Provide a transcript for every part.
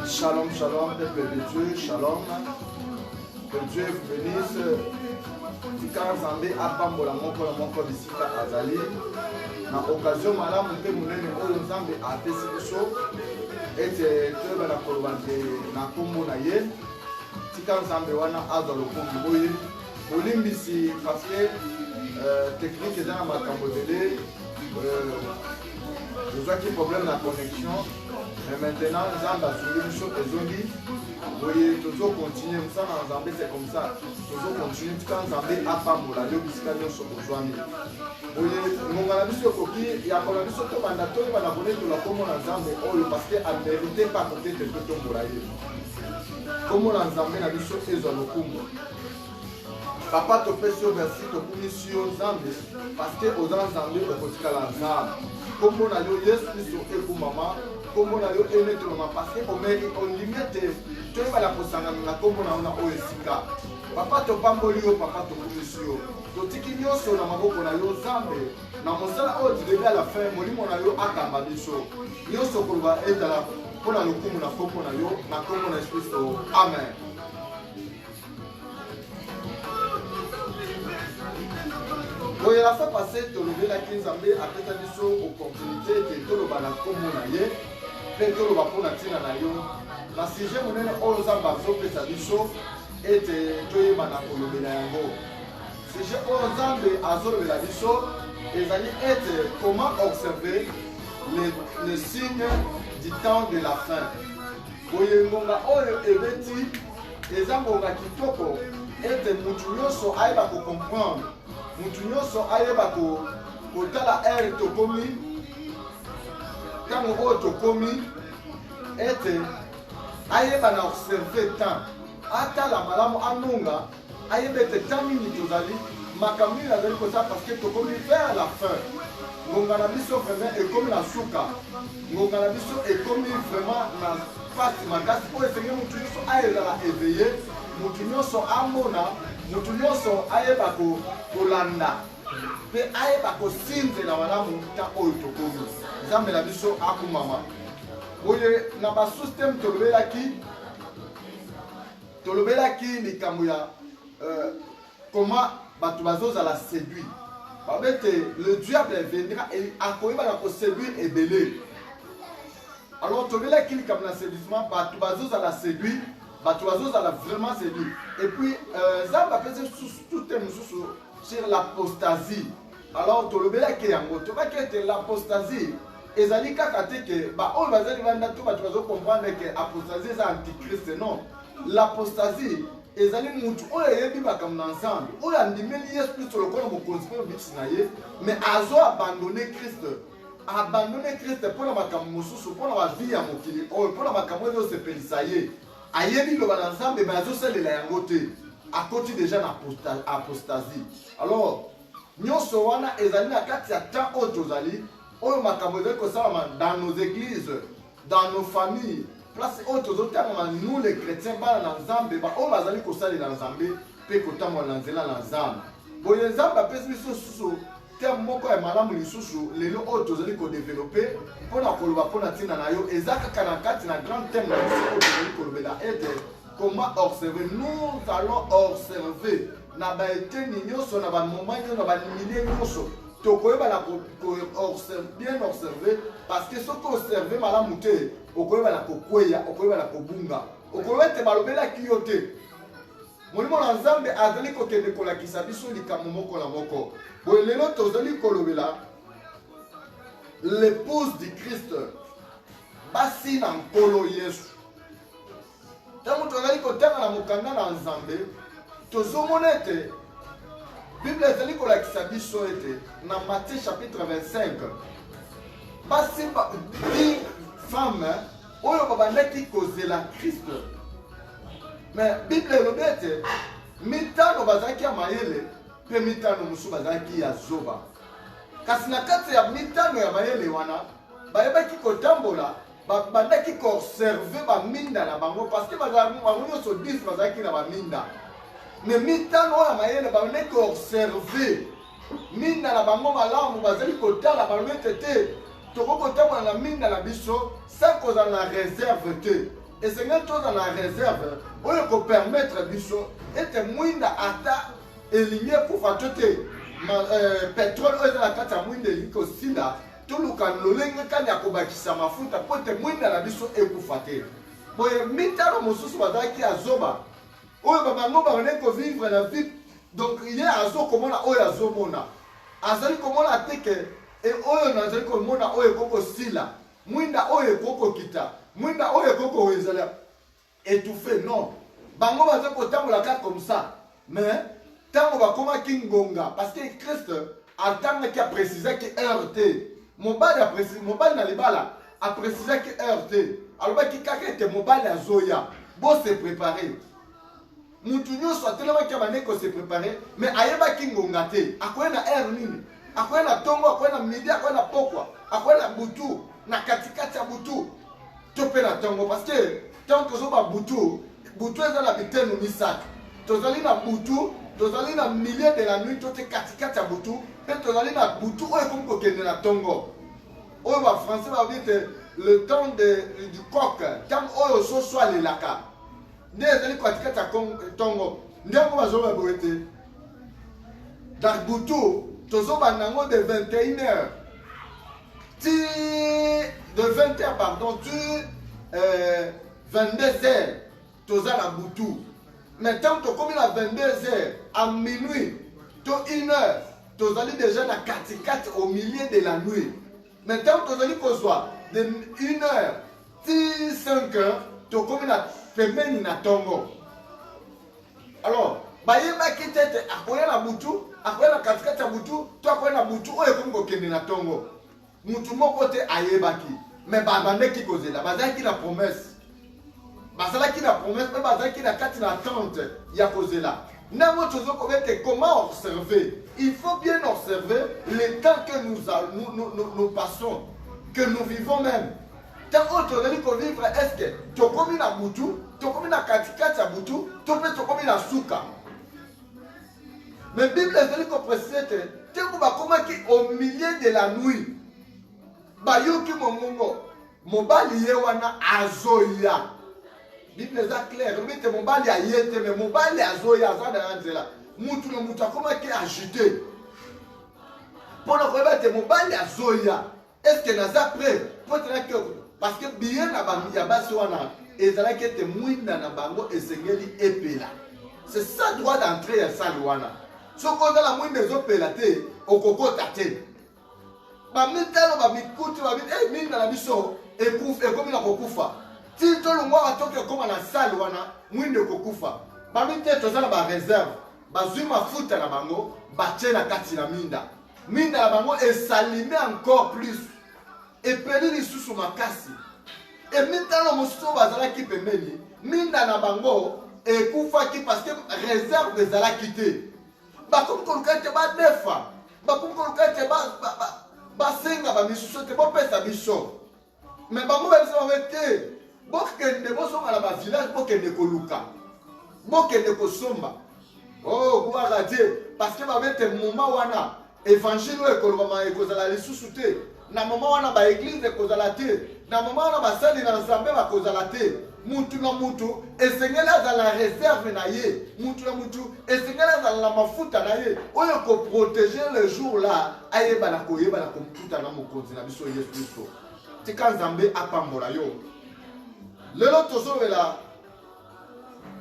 Shalom, shalom, peuple de Dieu, shalom. Que Dieu vous bénisse. Tika Nzambe apambola moko bisika azali. Na occasion malamu mpe munene oyo Nzambe apesi biso ete toyebana koloba na kombo na ye. Tika Nzambe wana azwa lokumu boye bolimbisi parce que technique eza na makambo ebele. Tozwaki problème na connexion. Mais maintenant, Nzambe a soulevé une chose et Zongi. Oui, toujours continuer. Nous sommes en Zambie, c'est comme ça. Toujours continuer. Quand Nzambe a pas moula, le biscanion sur le joint. Oui, mon ami sur Koki, il y a un ami sur le mandatoire, il va l'abonner de la commune en Zambie. Oh, parce qu'elle ne méritait pas côté de tout ton moulaï. Comment en Zambie, la mission est dans le Kumbo. Papa te fait sur verset, te punit sur Zambie. Parce que aux Zambie, au côté de la Zambie. Comment on a eu Yesu Christ et pour maman. Comment on a eu aimé tout le monde parce qu'on limite, tu vas la posanga na comment on a oesika. Papa to pambolio, papa to kumisio. To tiki nyoso na maboko na yo Zambe. Na mosala o dilebe à la fin, molimo na yo akamba biso. Nyoso kolba ezala pona lokumu na foko na yo na kombo na Kristo. Amen. Oui, la fois passée, tu as levé la 15 Zambé à peut-être une opportunité que tu as la commun ailleurs. Peut-être que tu as tina na yo. Na sujet monene oza bazo pesa biso ete toyeba na kolobela yango. Sujet ozambe azolobela biso ezali ete comment observer les signes du temps de la fin. Boye ngonga oyo ebeti ezangonga kitoko ete mutu nyonso ayeba ko comprendre. Mutu nyonso ayeba kotala ere tokomi ntango oyo tokomi ete ayeba na observe temps atala malamu anonga ayeba ete temps mingi tozali makambo mingi azali kosala parce que tokomi vers la fin. Ngonga na biso vraiment ekomi na suka, ngonga na biso ekomi vraiment na pasi makasi oyo esenge mutu nyonso ayezala éveillé, mutu nyonso amona, mutu nyonso ayeba kolanda mpe ayeba kosinzela malamu ntan oyo tokomi. Nzambe na biso akumama boye na basystème tolobelaki likambo ya comment bato bazozala séduit. Le diable viendra et akoyeba na koséduire ebele. Alors tolobelaki likambo na séduisement bato bazozala séduit, bato bazozala vraiment séduit. Et puis Nzambe apesi tout un mosusu sur l'apostasie. Alors tolobelaki yango tobaki ete l'apostasie ezali kaka te ke baoyo bazali banda to bato bazocomprendre ke apostasie eza antichrist. Non, l'apostasie ezali mutu oyo ayebi makambo na Nzambe oyo andimeli Yesu Kristo lokola mokonzi mpe mobikisi na ye mais azo abandonne Christ mpona makambo mosusu mpona bavie ya mokili oyo mpona makambo oyo ezosepelisa ye ayebi loba na Nzambe me azosalela yango te akoti déjà na apostasie. Alors nyonso wana ezali na kati ya temps oyo tozali oyo makambo ezali kosalama dans nos églises, dans nos familles, place oyo tozotangama nous les chrétiens bana na Nzambe oyo bazali kosalela Nzambe mpe kotambola na nzela na Nzambe. Boye Nzambe apesi biso susu terme moko ya malamu lisusu lelo oyo tozali kodevelope mpona koloba mpona ntina na yo eza kaka na kati na grand thème na biso oyo tozali kolobela ete comment observer. Nous allons observer na baeteni nyonso na bamoma nyonso na bamilie nyonso tokoyeba na bien observer parce que soki observe malamu te okoyeba na kokweya okoyeba na kobunga okoyeba ete balobelaki yo te. Molimo na Nzambe azali kokende kolakisa biso likambo moko na moko. Boye lelo tozali kolobela l'épouse du Christ basi na nkolo Yesu. Ntango tozali kotanga na mokanda na Nzambe tozomona ete Bible ezali kolakisa biso ete na Matthieu chapitre 25 basi 10 femmes oyo babandaki kozela Christ. Mais Bible elobi ete mitano bazalaki ya mayele mpe mitano mosusu bazalaki ya zoba. Kasi na kati ya mitano ya mayele wana bayebaki kotambola babandaki koobserve baminda na bango parceke bango nyonso 10 bazalaki na baminda. Me mitano oyo ya mayele babandaki koobserve minda na bango malamu bazali kotala balobete te toko kotambola na minda na biso sans kozala na réserve te. Esengeli tozala na réserve oyo kopermettre biso ete mwinda ata elingi ekufa to te pétrole oyo eza na kati ya mwinda elingi kosila toluka lolenge kani ya kobakisa mafuta mpo ete mwinda na biso ekufa te. Boye mitano mosusu bazalaki azoba oyo babango babandaki kovivre na vie. Donc ye azokomona oyo azomona azali komona teke e oyo nazali komona oyo ekokosila mwinda oyo ekokokita mwinda oyo ekokowezala étouffé. Non, bango bazali kotambola kaka comme ça. Mais ntango bakomaki ngonga parce que Christ atangaki aprécisaki heure te. Mobali na libala aprécisaki heure te. Alobaki kaka ete mobali azoya bo se préparer. Mutu nyonso atelemaki abandeki kose préparer mais ayebaki ngonga te. Akoye na heure nini, akoye na tongo, akoye na midi, akoye na pokwa, akoye na butu, na katikati ya butu to mpe na tongo. Parce que ntango tozoba butu eza na bitenu misato. Tozali na butu, tozali na milieu de la nuit to te katikati ya butu mpe tozali na butu oyo ekomi kokende na tongo oyo bafrançais babite le temps du coq. Ntango oyo soso alelaka nde ezali katikati ya tongo ndenge bazoba boye te. Dans butu tozobanda yango de 21h ti de 20h pardon ti 22h toza na butu. Mais tant que comme il a 22h à minuit, to 1h, tozali déjà na katikati au milieu de la nuit. Mais tant que tozali kozwa de 1h ti 5h, to comme na pembeni na tongo. Alors, bayebaki tete akoya na butu, akoya na katikati ya butu, to akoya na butu oyo ekomi kokende na tongo. Mutu moko te ayebaki. Mais babandeki kozela, bazalaki na promesse. Bazalaki na promesse, mais bazalaki na kati na attente ya kozela. Nango tozokobete comment observer. Il faut bien observer le temps que nous passons, que nous vivons même. Tant que tozali kovivre, est-ce que tokomi na butu, tokomi na katikati ya butu, tope tokomi na suka. Mais Bible ezali ko préciser te, teko bakomaki au milieu de la nuit. Bayoki mongongo, mobali ye wana azoya. Bible est claire, mais mobali a yete, mais mobali azoya aza nzela. Mutu na mutu akomaki agité. Pendant que mobali azoya, est-ce que naza prêt? Peut-être que parce que bien na bango ya basi wana ezalaki ete mwinda na bango esengeli epela. C'est ça droit d'entrée ya sali wana. Soko za la mwinda ezopela te, okokota te. Ba mitalo ba mikuti ba minda na biso ekufa ekomi na kokufa. Ti to longwa batoki okoma na sali wana mwinda kokufa. Ba mitalo tozala ba réserve, bazwi mafuta na bango, batie na kati na minda. Minda na bango esalime encore plus. Epeli lisusu makasi. E mitalo mosusu bazalaki pembeni, minda na bango ekufaki parce que réserve ezalaki te. Bakomi koluka ete badefa, bakomi koluka ete basenga bamisusu te bopesa biso. Mais bango babisa babe te, bokende bosomba na bavillage, bokende koluka, bokende kosomba. Oh, gloire à Dieu, parce que babe te moment wana évangile oyo ekolobama ekozala lisusu te. Na moment wana ba église ekozala te, na moment wana basali na nzambe bakozala te. Mutu na mutu esengeli azala na réserve na ye, mutu na mutu esengeli azala na mafuta na ye oyo ko protéger le jour là ayeba na koyeba na komputa na mokonzi na biso Yesu Kristo. Tika nzambe apambola yo. Lelo tozowela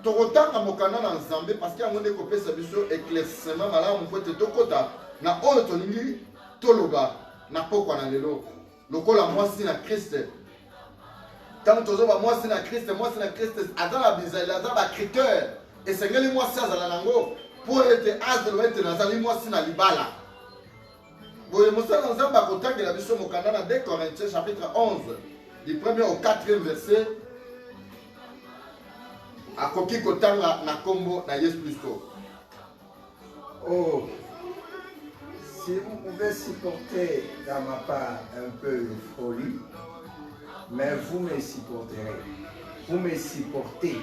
tokotanga mokanda na nzambe parce que yango nde kopesa biso éclaircissement malamu mpo ete tokota na oyo tolingi toloba na pokwa na lelo lokola mwasi na Christ. Tant que tozoba mwasi na Christ aza na bizali, aza ba critère esengeli mwasi azala nango po ete azala ete nazali mwasi na libala. Boye mosala nzambe akotangela biso mokanda na 2 Corinthiens chapitre 11 du 1er au 4e verset. akoki kotanga na kombo na Yesu Kristo. Oh, si vous pouvez supporter dans ma part un peu de folie, mais vous me supporterez. Vous me supportez.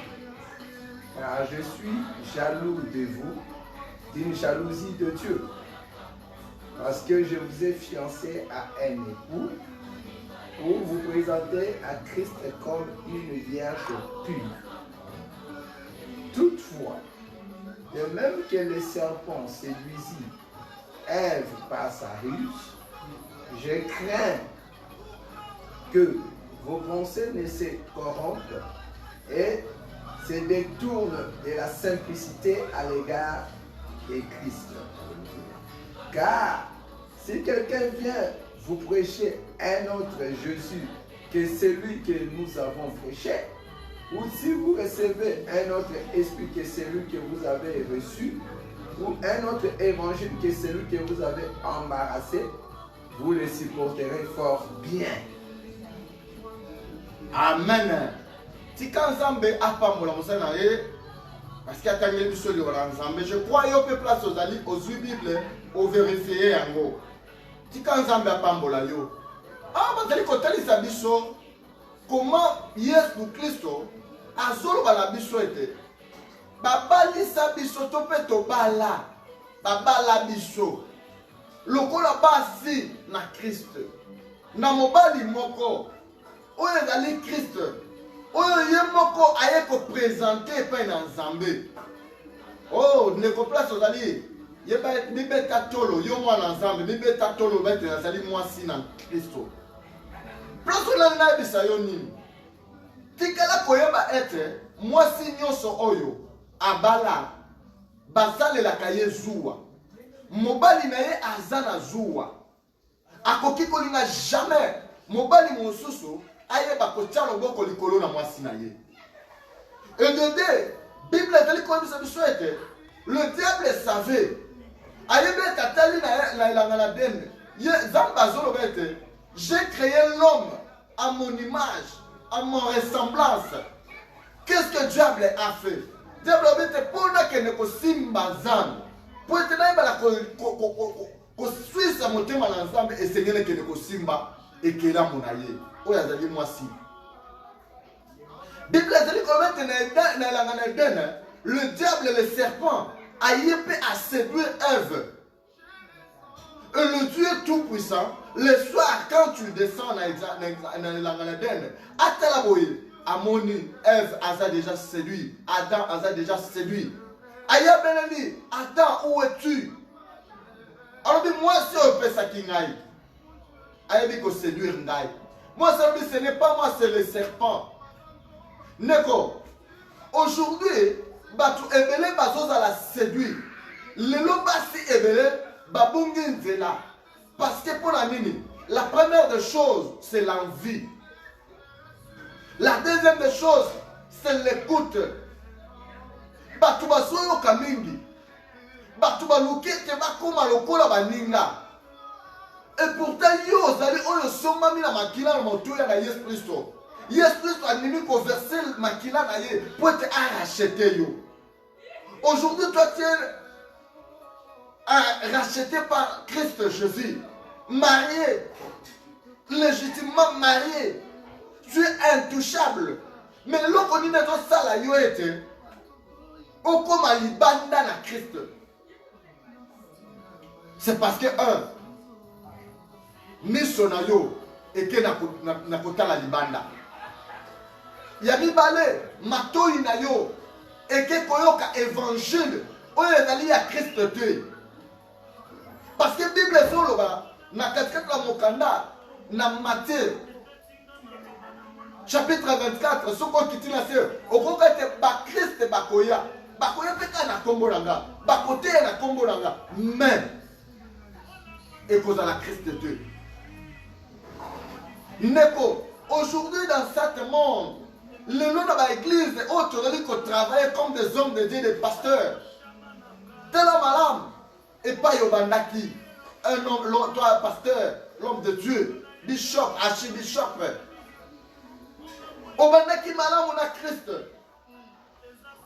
Car je suis jaloux de vous, d'une jalousie de Dieu. Parce que je vous ai fiancé à un époux pour vous présenter à Christ comme une vierge pure. Toutefois, de même que le serpent séduisit Ève par sa ruse, je crains que vos pensées ne se corrompent et se détournent de la simplicité à l'égard de Christ. Car si quelqu'un vient vous prêcher un autre Jésus que celui que nous avons prêché, ou si vous recevez un autre esprit que celui que vous avez reçu, ou un autre évangile que celui que vous avez embarrassé, vous le supporterez fort bien. Amen. Tika Nzambe apambola mosala ye parce qu'il y a tangeli biso liona Nzambe. Je crois yo pe place ozali ozwi Bible o vérifier yango. Tika Nzambe apambola yo. Ah bazali kotalisa biso comment Yesu Kristo azoloba na biso ete babalisa biso to pe tobala babala biso lokola basi na Christ na mobali moko oyo ezali Christ oyo ye moko aye koprésente epai na Nzambe. Oh ndeko place ozali yeba mibeta tolo yo mwana Nzambe mibeta tolo bete nazali mwasi na Kristo. Place olali nayebisa yo nini tikala koyeba ete mwasi nyonso oyo abala bazalelaka ye zuwa mobali na ye aza na zuwa akoki kolinga jamais mobali mosusu ayeba kotia loboko likolo na mwasi na ye. Et de deux, Bible ezali koyebisa biso ete le diable savait ayeba ete atali na elanga na dende ye Nzambe azoloba ete j'ai créé l'homme à mon image, à mon ressemblance. Qu'est-ce que le diable a fait? Le diable a dit pendant que ne kosimba Nzambe pour être naïba ko suisse motema na Nzambe et seigneur que ne kosimba et que la monaye o ya zali mwasi. Bible ezali komettre na elanga na Eden le diable le serpent a yepé à séduire Ève. Et le Dieu tout-puissant, le soir, quand tu descends dans l'Eden, à Talaboye, Amoni, Ève, a déjà séduit. Adam a déjà séduit. Aya Benani, Adam, où es-tu? Alors, moi, si on fait ça qui n'aille, Aya dit que séduire n'aille. Moi, ce n'est pas moi, c'est le serpent. Neko, aujourd'hui, Batu Ebele Bazos à la séduire. Le Lobasi Ebele, Babungi Nzela. Parce que pour la nini, la première des choses, c'est l'envie. La deuxième des choses, c'est l'écoute. Batuba soyo kamingi. Batuba lukete bakoma lokola baninga. Et pourtant, yo zali oyo somami na makila na motoya na Yesu Kristo. Yesu Kristo a nimi converser makila na ye pour te racheter yo. Aujourd'hui, toi tu es racheté par Christ Jésus, marié, légitimement marié, tu es intouchable. Mais l'on dit que ça la yo était, au comme libanda na Christ. C'est parce que un, misona yo et que na kota la libanda. Yabi balé, matoi na yo et que koyoka évangile, oyo ezali ya Christ te. Parce que la Bible est sur le bas, dans 4 la Mokanda, dans Matthieu, chapitre 24, ce qu'on quitte la sœur, au contraire, Christ Bakoya, Bakoya peut-être na Kombolanga, Bakote na Kombolanga, mais, et cause à la Christ de Dieu. Neko, aujourd'hui dans ce monde, le nom de l'église et autres qui travaillent comme des hommes de Dieu, des pasteurs, tel homme à l'âme. Et pas Yobandaki, un homme, toi pasteur, l'homme de Dieu, bishop, archibishop. Obandaki malam on a Christ.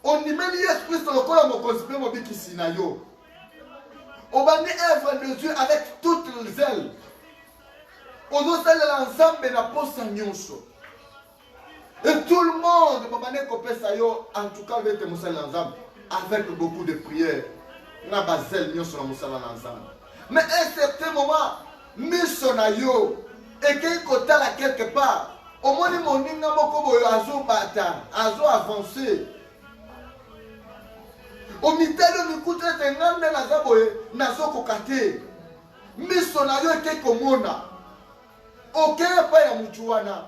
On y met Yesu Christ le corps mon conspire mon bikisi na yo. On va œuvre de Dieu avec toutes les ailes. On doit aller l'ensemble na posa nyonso. Et tout le monde va venir copier ça yo en tout cas avec Moussa l'ensemble avec beaucoup de prières. Na bazel nyonso na Moussa l'ensemble. Mais à un certain moment, misona yo et qu'il kota là quelque part. Au moins mon ninga moko boyo azo bata, azo avancer. Au mitelo mikuta tengande na zaboye na zoko kate. Misona yo ke komona. Aucun pas ya mutuana.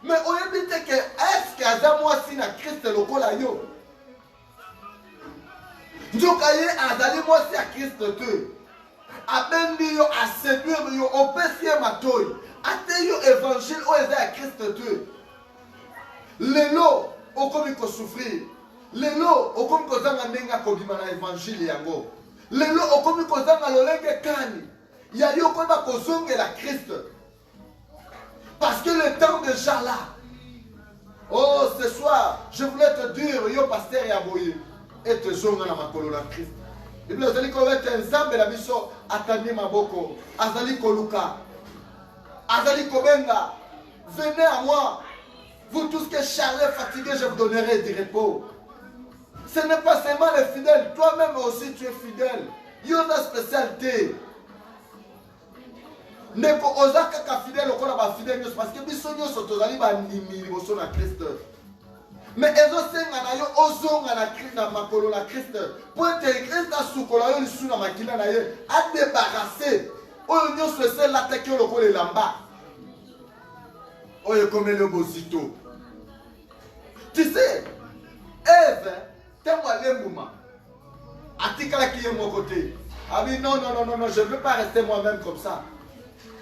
Mais on dit que est-ce que aza moi si na Christ lokola yo. Njokaye azali moi si à Christ te. Abendi yo a séduire yo opesie matoy. Ate yo évangile o eza à Christ te. Lelo okomi ko souffrir. Lelo okomi ko zanga ndenga ko bima na évangile yango. Lelo okomi ko zanga lolenge kani. Ya yo ko ba ko zongela Christ. Parce que le temps déjà là. Oh, ce soir, je voulais te dire, yo pasteur Yaboye, et te zonga na makolo na Christ. Et puis, azali ko wete nzambe na biso atani maboko, azali ko luka, azali ko benga. Venez à moi, vous tous que chargés, fatigués, je vous donnerai du repos. Ce n'est pas seulement les fidèles, toi-même aussi tu es fidèle. Yo na spécialité. Neko ozaka ka fidèle okola ba fidèle parce que biso nyonso tozali ba ndimi liboso na Christ. Mais ezo senga na yo ozonga na Christ na makolo na Christ. Pour te Christ asukola yo lisu na makila na ye a débarrasser. Oyo nyonso ese la teke lokola elamba. Oyo komele bozito. Tu sais, Ève, temo alembuma. Atikala ki ye mon côté. Ah oui, non, je ne veux pas rester moi-même comme ça.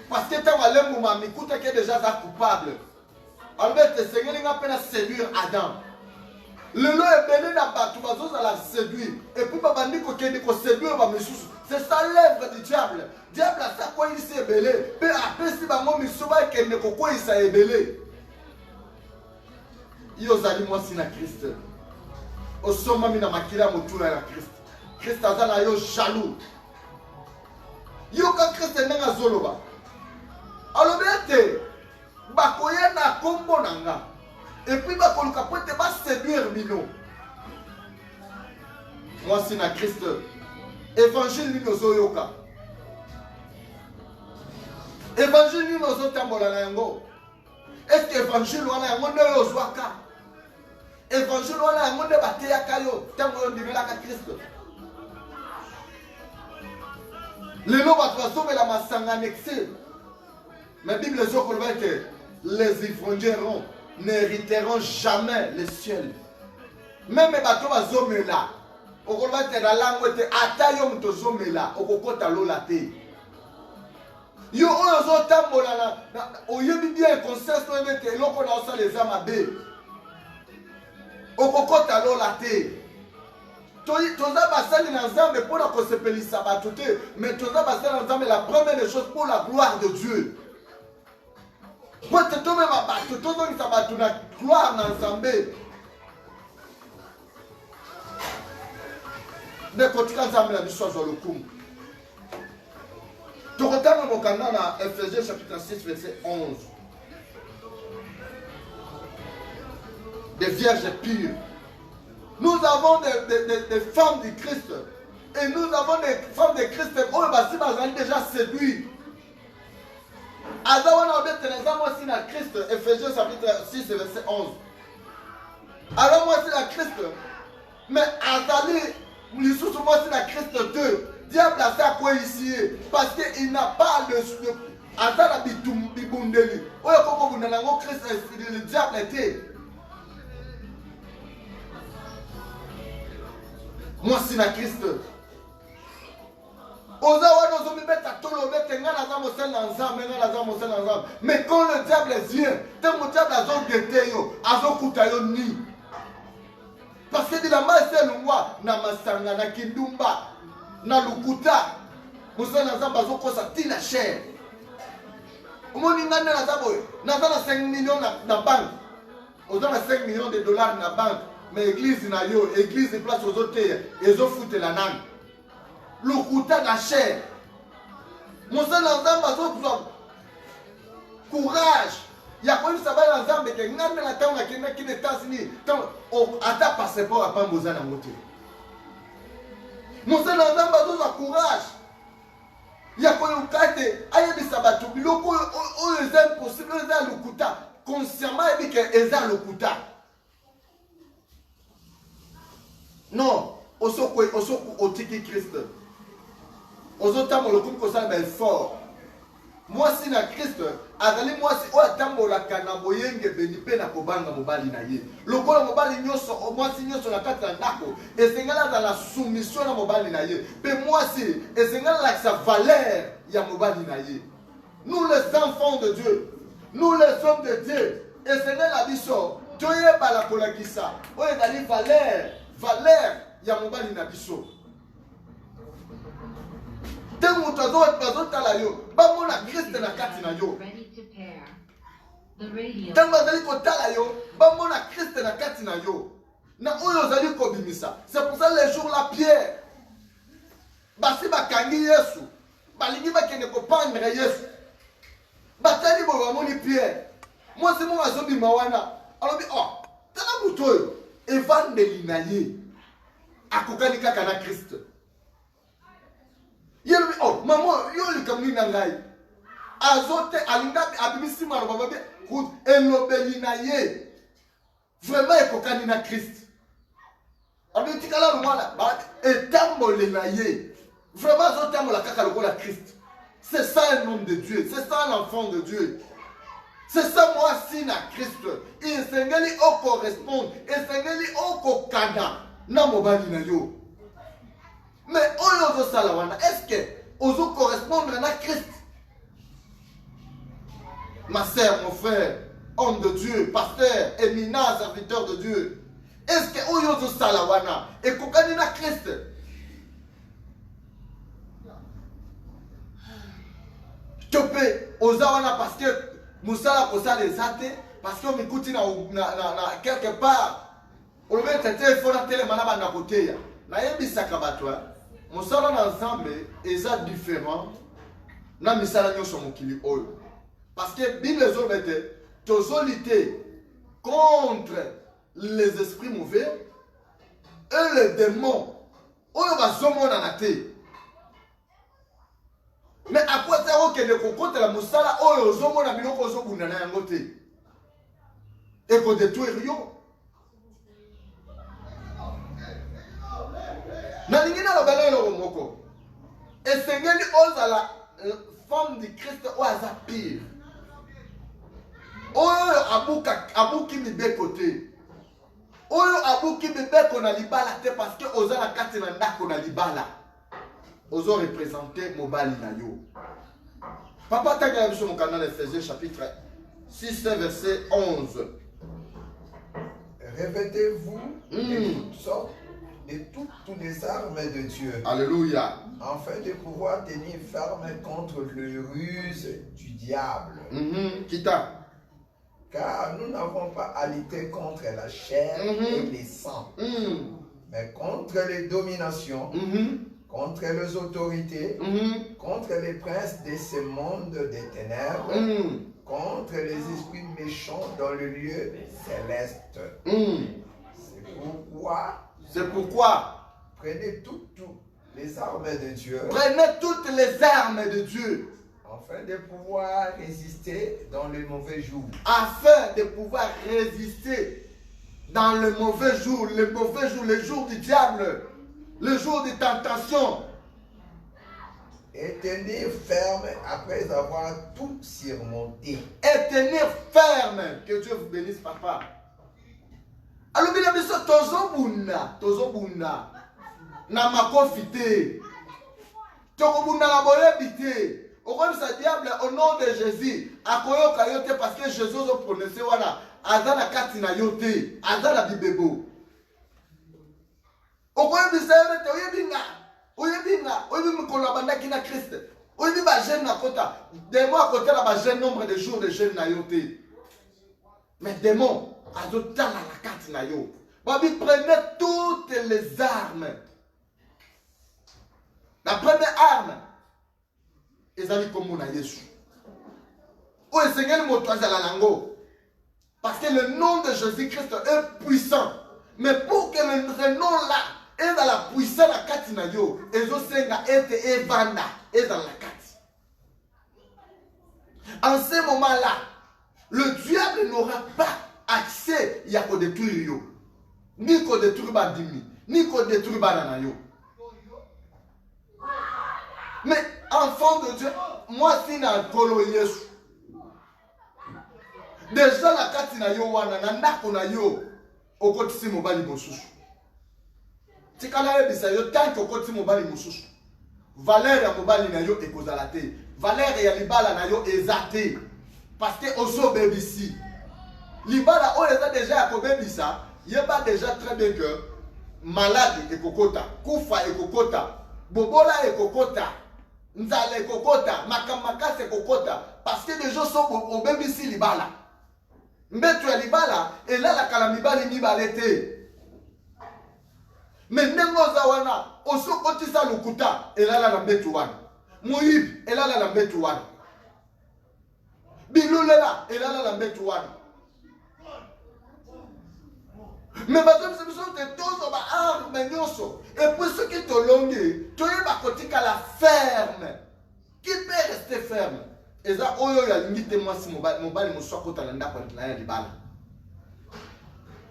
Parce que tant que l'homme m'a écoute qui est déjà coupable. Alors le Seigneur n'a pas séduire Adam. Le lot est béni dans battu, à la séduire. Et puis papa dit qu'on séduire ma monsieur. C'est ça l'œuvre du diable. Diable a ça quoi il s'est belé. Mais après si maman me sauve qu'elle ne quoi il s'est belé. Yo zali moi si na Christ. Au sommet mina makila mutula na Christ. Christ azala yo jaloux. Yo quand Christ est dans zoloba. Alors bete bakoye na kombo nanga et puis bakoluka pote ba séduire bino. Moi c'est na Christ évangile bino zoyoka. Évangile bino zotambola na yango. Est-ce que évangile wana yango nde yozwaka? Évangile wana yango nde bateyaka yo tango ndibelaka Christ. Lelo bato bazomela masanga annexe. Mais la Bible dit que les ivrogneront n'hériteront jamais le ciel. Même les bateaux bazome là. Au Colbert de la langue était atayom to zome là. Au Kokota lola te. Yo ozo tambola na. Oyebi bien conscience no ete loko na osa les amabe. Au Kokota lola te. Toza basali na nzambe pour la kosepelisa bato te. Mais toza basali na nzambe la première des choses pour la gloire de Dieu. Pour te tomber ma bateau, tout le monde s'abat na gloire dans Zambé. De côté quand Zambé la mission sur le coup. Tu regardes mon canal à Ephésiens chapitre 6 verset 11. Des vierges pures. Nous avons des femmes du Christ. Et nous avons des femmes de Christ. Oh, bah si bah déjà séduit. Azawana obetena moi si na Christ, Ephésiens chapitre 6 verset 11. Alors moi si na Christ, mais Azali, l'issue moi si na Christ 2, diable a ça quoi ici, parce qu'il n'a pas le Azala bibundeli. Oyo koko bunanango Christ le diable était. Moi si na Christ. Mais quand le diable vient, tant le diable a guetté, ni. Parce que la masse est moi, na masanga, na kindumba, na lukuta, Moussa Nazamba Zokosa, la chair. Au moins, il y a 5 millions dans la banque. On a 5 millions de dollars dans la banque. mais église na yo, église place aux autres, et zo foute la nane. Lokuta na chair. Mon sang l'ensemble, courage. Il y a quoi ça va l'ensemble que ngam na temps na kena ki États-Unis, tant ata passeport à pas moza na moto. Mon sang l'ensemble, courage. Il y a quoi le kate, ayebi sabatu, biloko o les impossible, les lokuta, consciemment et que eza lokuta. Non, osoko otiki Christ. Ozotamo le coup ça ben fort. Moi si na Christ, azali moi si o atambo la kana boyenge benipe na kobanga mobali na ye. Lokola mobali nyoso moi si nyoso na kati na ndako, esengala dans la soumission na mobali na ye. Pe moi si esengala la sa valeur ya mobali na ye. Nous les enfants de Dieu, nous les hommes de Dieu, esengala biso, toye bala kolakisa. O ezali valeur ya mobali na biso. Tango tozotala yo, bamona Christ na kati na yo. Tango azali kotala yo, bamona Christ na kati na yo. Na oyo ozali kobimisa. C'est pour ça les jours la pierre. Basi bakangi Yesu, balingi bakende kopendre Yesu. Batali bo bamoni pierre. Moi c'est moi azobima wana. Alobi oh, tala muto oyo evangeli na ye. Akokani kaka na Christ. Yelobi oh maman yo likamni na ngai. Azote alinga abimisi maro bababe route elobeli na ye. Vraiment ekokani na Christ. Abi tikala mwana ba etambole na ye. Vraiment azotambola kaka lokola Christ. C'est ça un homme de Dieu, c'est ça un enfant de Dieu. C'est ça moi si na Christ. Il s'engeli au correspond, il s'engeli au kokana na mobali na yo. Mais oyo salawana, est-ce que ozo correspondre à Christ? Ma sœur, mon frère, homme de Dieu, pasteur, éminent, serviteur de Dieu, est-ce que oyo salawana et kokani na Christ? Topé ozawana parce que Moussala kosa les athées, parce qu'on m'écoute na quelque part. On veut tenter faut la télé manaba na côté ya. Na yebi sakabatwa. Moussala na ensemble est différent. Na misala nyoso mokili oyo. Parce que Bible ezobete tozolité contre les esprits mauvais et les démons. Oyo bazomona na te. Mais après ça, on a contre la moussala, on a zomo na biloko zo bunana yango te. Et qu'on détruire yo. Na lingina la bala lo moko. Et sengeli oza la femme de Christ o aza pire. Oyo abuki mibe côté. Oyo abuki mibe ko na libala te parce que oza la kati na ndako na libala. Ils ont représenté Mobali Nayo. Papa Taga sur mon canal Ephésiens chapitre 6 verset 11. Revêtez-vous de toutes sortes, de toutes les armes de Dieu. Alléluia. Afin de pouvoir tenir ferme contre le ruse du diable. Kita. Car nous n'avons pas à lutter contre la chair et les sangs, mais contre les dominations, contre les autorités, contre les princes de ce monde des ténèbres, contre les esprits méchants dans le lieu céleste. C'est pourquoi prenez toutes les armes de Dieu. Prenez toutes les armes de Dieu. Afin de pouvoir résister dans le mauvais jour. Afin de pouvoir résister dans le mauvais jour, le jour du diable. Le jour de tentation. Et tenir ferme après avoir tout surmonté. Et tenir ferme. Que Dieu vous bénisse, papa. Alors, bien sûr, tozobuna. Na makofite. Tozobuna la boyebite. Au comme ça, diable, au nom de Jésus, akoyo kayote parce que Jésus a prononcé wana. Azana katina yote. Azana bibebo. Okoye biseme te oyebinga mikolo abandaki na Christ oyebi ba jeune na kota démon à côté na ba jeune nombre de jours de jeune na yo te mais démon azotala na kati na yo Babi prenait toutes les armes. La première arme, ils allaient comme on a Jésus. Où est Seigneur Motoise à la langue? Parce que le nom de Jésus-Christ est puissant. Mais pour que ce nom-là est dans la puissance de la Katina yo, ils ont été vanda et dans la Kati. En ce moment-là, le diable n'aura pas accès à quoi détruire yo. Ni quoi détruire Badimi, ni quoi détruire Banana yo. Mais enfant de Dieu, moi si na kolo Yesu. Déjà la Katina yo wana na ndako na yo okotisi mobali mosusu. Tikala yebisa yo tant que okotisi mobali mosusu. Valeur ya mobali na yo ekozala te. Valeur ya libala na yo ezate. Parce que oso bebisi. Libala o eza déjà ya kobebisa, yeba déjà très bien que malade ekokota, kufa ekokota, bobola ekokota, nzala ekokota, makamakase ekokota parce que les gens sont obebisi libala. Mbetu ya libala elalaka na mibali mibale te. Mais ndenge oza wana osokotisa lokuta elala na mbetu wana. Moyibi elala na mbetu wana. Bilulela elala na mbetu wana. Mais bazom se biso te tozo ba arme nyonso. Et puis ce qui te longue, toyeba kotika la ferme. Qui peut rester ferme? Eza oyo ya limite mwasi mobali muswa kota na ndako na ya libala.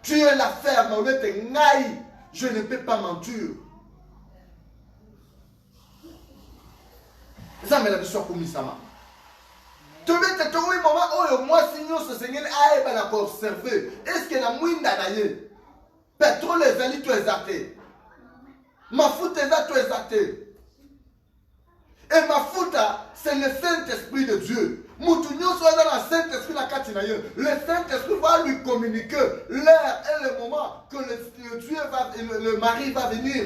Tu es la ferme, au lieu de ngai, je ne peux pas mentir. Ça me l'a dit sur Kumisama. Tu veux te trouver moment oyo mwasi nyonso sengeli aeba na ko observer. Est-ce que la mwinda na ye? Pétrole les ali tu es athée. Mafuta eza tu es athée. Et Mafuta, c'est le Saint-Esprit de Dieu. Moutounio soit dans le Saint-Esprit la Katinaye. Le Saint-Esprit va lui communiquer l'heure et le moment que le mari va venir.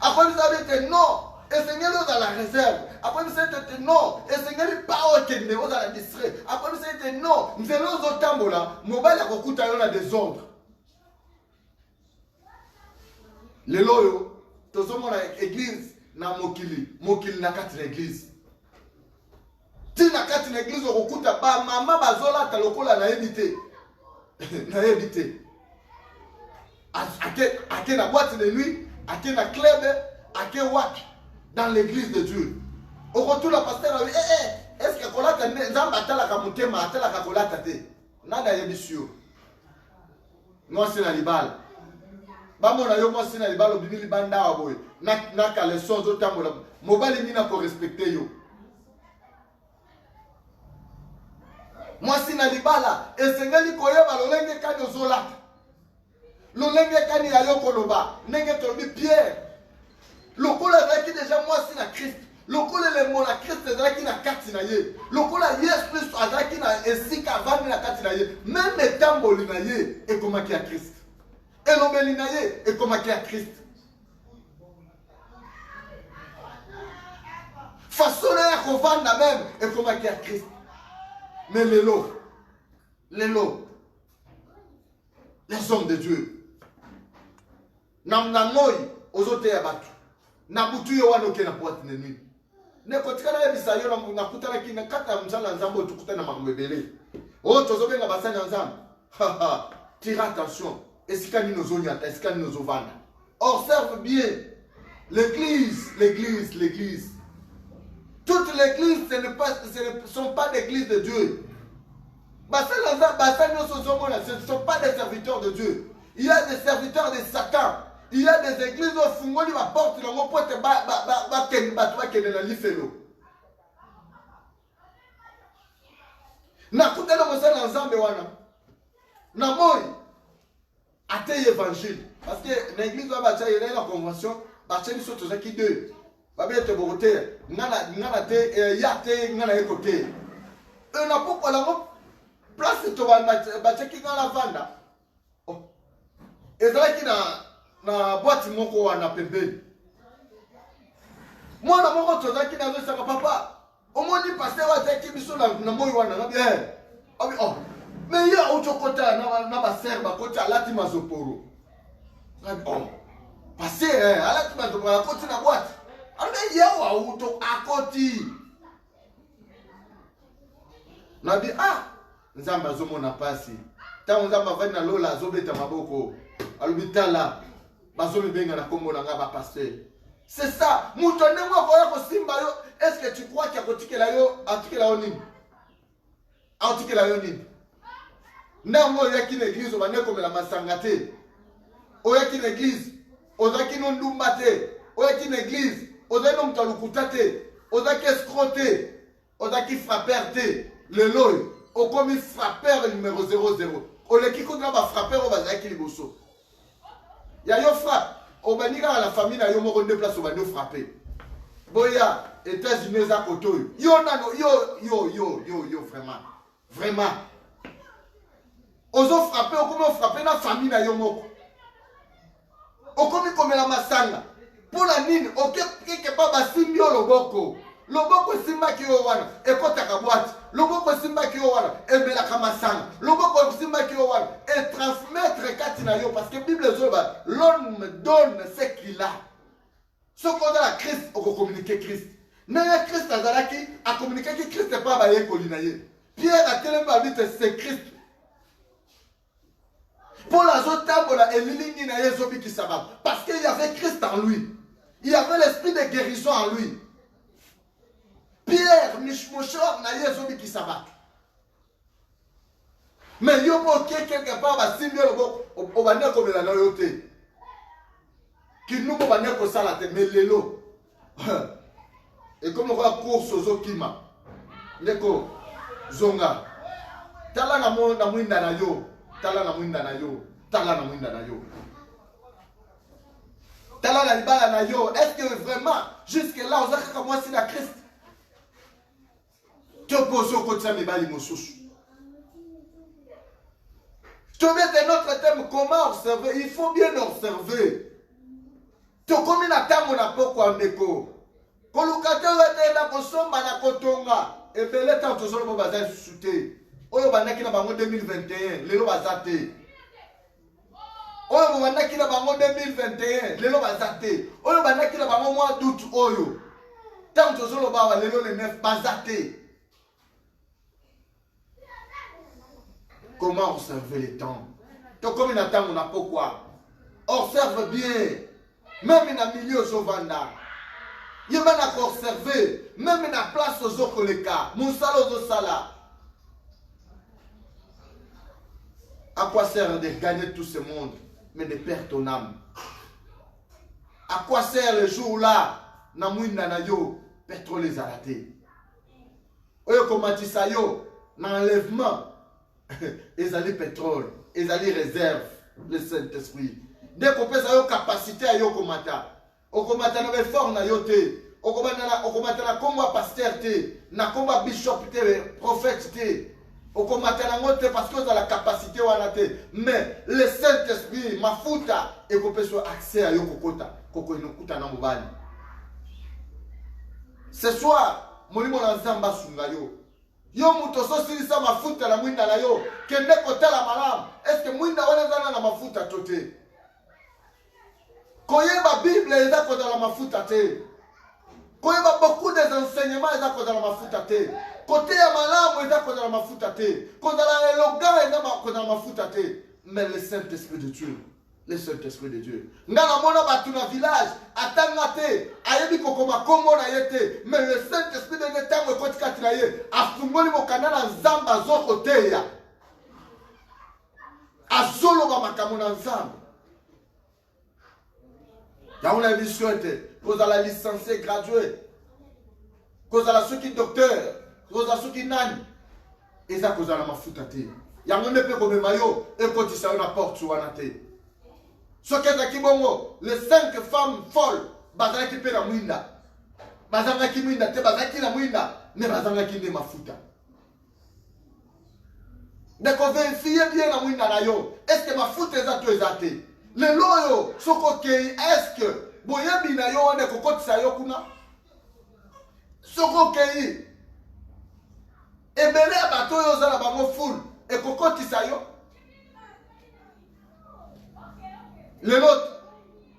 Après vous avez dit non. Et Seigneur est dans la réserve. Après vous avez dit non. Et Seigneur n'est pas au Kenya, dans la district. Après vous avez dit non. Nous allons au Tambola. Mobile a beaucoup de désordre. Les loyaux, tous les gens dans l'église. Na mokili na kati na église. Ti na kati na église okuta ba mama bazola ta lokola na ebité. Na ebité. Ake na boîte de nuit, ake na club, ake wapi dans l'église de Dieu. Au retour la pasteur a dit est-ce que kolata nzamba tala ka mutema atala ka kolata te. Nada yebisio. Moi c'est na libala. Bamona yo mwasi na libala obimi libanda wa boye. Na ka leçon zo tambola. Mobali mina ko respecter yo. Mwasi na libala esengeli koyeba lolenge kani ozolata. Lolenge kani ya yo koloba. Nenge tolobi Pierre. Lokola zaki déjà mwasi na Christ. Lokola le mona Christ zaki na kati na ye. Lokola Yesu Christ azaki na esika vandi na kati na ye. Même tamboli na ye ekomaki ya Christ. Et l'obélinaye est comme à Christ. Façonner à Kovanda même est comme à Christ. Mais les lots, les hommes de Dieu, Namnamoy, aux autres abattus, Nabutu Yawanoke na poite de nuit. Ne kotikana ya bisayo na kutana kina kata mzala nzambo tukutana makumebele. Oh, tozobe na basanya nzambo. Haha, tire attention. Observe bien l'église. Toute l'église, ce ne sont pas d'église de Dieu. Ce ne sont pas des serviteurs de Dieu. Il y a des serviteurs de Satan. Il y a des églises où Fungoli va porter le mot pour te Athée évangile. Parce que l'église va bâtir la convention, bâtir une sorte de qui deux. Va bien te border. Nana te yate nana écouter. On n'a pas la place de toi bâtir qui dans la vanda. Et là qui na boîte moko wana pembe. Moi na moko toza qui na zo papa. Au moins ni pasteur wa te qui biso na moyo wana na bien. Oh. Mais il y a autre côté, na ba serba côté alati mazoporo. Oh, passé hein, alati mazoporo côté na boîte. Alors il y a auto à côté. Na bi nzamba zomona pasi. Ta nzamba va na lola zobeta maboko. Alubitala bazomi benga na kombo na ngaba pasteur. C'est ça. Moutonne moi voya ko simba yo. Est-ce que tu crois qu'il y a kotikela yo, atikela yo nini? Atikela yo nini? Nango yaki na église o bane komela masanga te. Oyaki na église, ozaki no ndumba te. Oyaki na église, ozaki no mtalukuta te. Ozaki escroté, ozaki frappeur te. Le loy, okomi frappeur numéro 00. Oleki kondra ba frappeur o bazaki liboso. Ya yo frappe, obanika la famille na yo moko déplace o bande frapper. Boya, États-Unis à côté. Yo nano, yo vraiment. Vraiment. Ozo frapper, comment frapper na famille na yo moko. Okomi comme la masanga. Pour la nine, ok, quelque part basimbi yo loboko. Loboko simba ki yo wana, ekota ka boîte. Loboko simba ki yo wana, ebela ka masanga. Loboko simba ki yo wana, et transmettre kati na yo parce que Bible zoba, l'homme donne ce qu'il a. Ce qu'on a la Christ, on communique Christ. N'a Christ azalaki, a communiqué que Christ n'est pas baillé colinaye. Pierre a tellement vite c'est Christ. Pour la zota, pour la éliminée na yezobi qui s'abat. Parce qu'il y avait Christ en lui. Il y avait l'esprit de guérison en lui. Pierre, Mishmoshor, na yezobi qui s'abat. Mais yo pour quelque part, va signer le bon, on va dire comme la loyauté. Qui nous va dire que ça la tête, mais l'élo. Et comme on va course aux okima, neko zonga, tala na mo na mwinda na yo, tala na mwinda na yo, tala na mwinda na yo, tala na libala na yo. Est-ce que vraiment jusque là on a comme moi c'est la Christ? Tu poses au côté de libali mosusu. Tu mets notre thème comment observer. Il faut bien observer. Tu comme na tamo na poko ndeko. Kolukate wete na kosomba na kotonga. Ebele tant to solo baza sute. Oyo bandaki na bango 2021, lelo bazate. Oyo bandaki na bango 2021, lelo bazate. Oyo bandaki na bango mois d'août oyo. Tant to solo ba lelo le 9 bazate. Comment observer les temps? Donc comme il attend, on n'a pas quoi. Observe bien. Même dans le milieu Jovanda. Il m'a observé. Même dans la place aux autres cas. Moussala aux sala. À quoi sert de gagner tout ce monde, mais de perdre ton âme? À quoi sert le jour-là? Na mouina na yo, pétrole les arrêtés. Oyo komatisa yo, na enlèvement. Ils allaient pétrole, ils allaient réserve, le Saint-Esprit. Dès qu'on peut avoir capacité à yo komata, o komata na fort na yo te, o komata na komba pasteur te, na komba bishop te, prophète te, o komata na ngote parce que vous avez la capacité wana te. Mais le Saint-Esprit, mafuta, et qu'on peut avoir accès à yo kokota, koko inokuta na mobali. Ce soir, molimo na nzamba sunga yo. Yo muto so silisa mafuta na mwinda na yo kende kotala malamu. Est-ce que mwinda wana zana na mafuta tote? Koyeba Bible eza kotala mafuta te. Koyeba beaucoup des enseignements eza kotala mafuta te. Côté ya malamu eza kotala mafuta te. Kotala eloga eza kotala mafuta te. Mais le Saint-Esprit de Dieu, le Saint-Esprit de Dieu. Ngana mona batu na village atanga te, ayebi kokoma kombo na yete, mais le Saint-Esprit de Dieu tango ekoti kati na ye, afungoli mokanda na nzamba azoko teya. Azoloba makambo na nzamba. Ya una émission ete, kozala licencié, gradué, kozala soki docteur, kozala soki nani, eza kozala mafuta te. Yango ne pe komema yo, ekotisa yo na porte wana te. Sokeza kibongo, les 5 femmes folles, bazalaki pe na mwinda. Bazalaki mwinda te, bazalaki na mwinda, ne bazalaki ne mafuta. Donc vérifiez bien na mwinda na yo. Est-ce que mafuta eza to eza te? Le loyo, soko kei, est-ce que boyebi na yo wane kokotisa yo kuna? Soko kei. Ebele bato yo zala bango full. et kokotisa yo. L'autre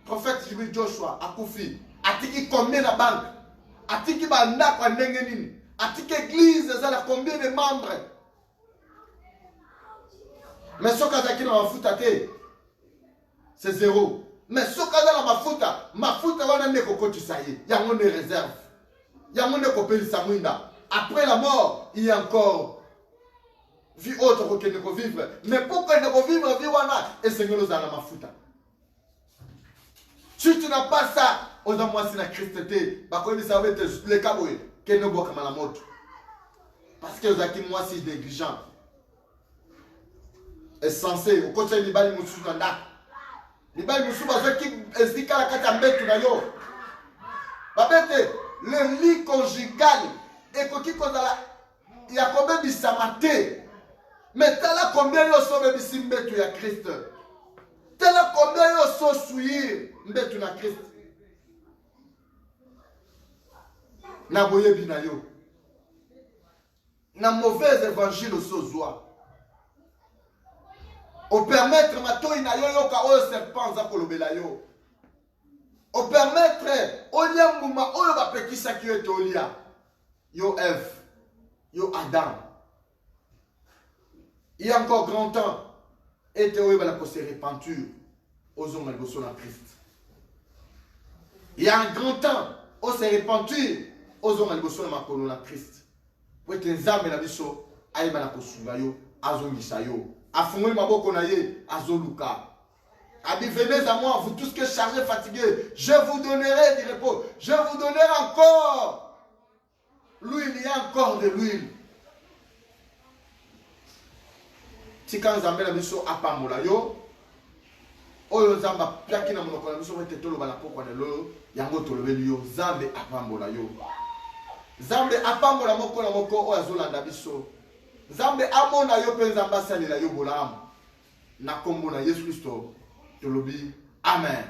prophète Jibril Joshua akufi atiki combien de banque, atiki banda kwa ndenge nini, atiki église ezala combien de membres. Mais ce kazaki na mafuta te, c'est zéro. Mais ce kazaki na mafuta wana ne kokotisa ye, yango ne réserve, yango ne kopelisa mwinda. Après la mort, il y a encore vie autre que ne vivre. Mais pourquoi ne vivre vie wana et Seigneur nous a la mafuta. Si tu n'as pas ça, aux amours si la Christeté, bah quand ils savent les caboués, qu'elle ne boit comme la moto. Parce que vous avez moi si négligent. Est censé, au côté de Bali Moussou Nanda. Les Bali Moussou, parce qu'ils expliquent à la Katambe, tu n'as yo. Babette, le lit conjugal, et qu'on il y a combien de samate. Mais t'as là combien de sommes de simbetu ya Christ. T'as là combien de sommes souillés, mbetu na Christ. Na boye binayo. Na mauvais évangile au sozoa. Au permettre mato inayo yo ka o serpent za kolobela yo. Au permettre olia muma oyo ba pekisa ki eto olia. Yo Ève, yo Adam. Il y a encore grand temps. Et te oyo ba la se repentir aux hommes de son Christ. Il y a un grand temps où se repentir aux hommes de son Christ. Pour être nzambe na biso ayeba na kosunga yo azongisa yo. Afungoli maboko na ye azoluka. Abi venez à moi vous tous que chargés fatigués, je vous donnerai du repos. Je vous donnerai encore l'huile, il y a encore de l'huile. Tika nzambe na biso apamola yo. Oyo nzamba piaki na monoko na biso wete tolo bala pokwa na lo yango tolobeli yo zambe apambola yo. Zambe apambola moko na moko oyo azolanda biso. Zambe amona yo pe nzamba asalela yo bolamu. Na kombo na Yesu Kristo tolobi amen.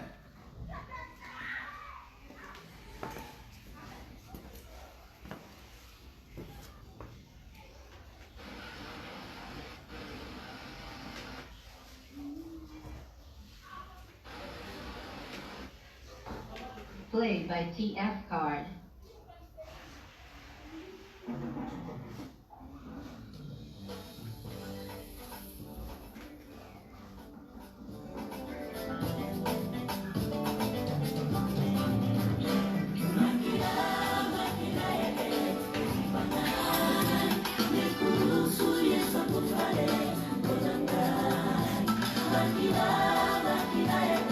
Played by TF Card. Makina,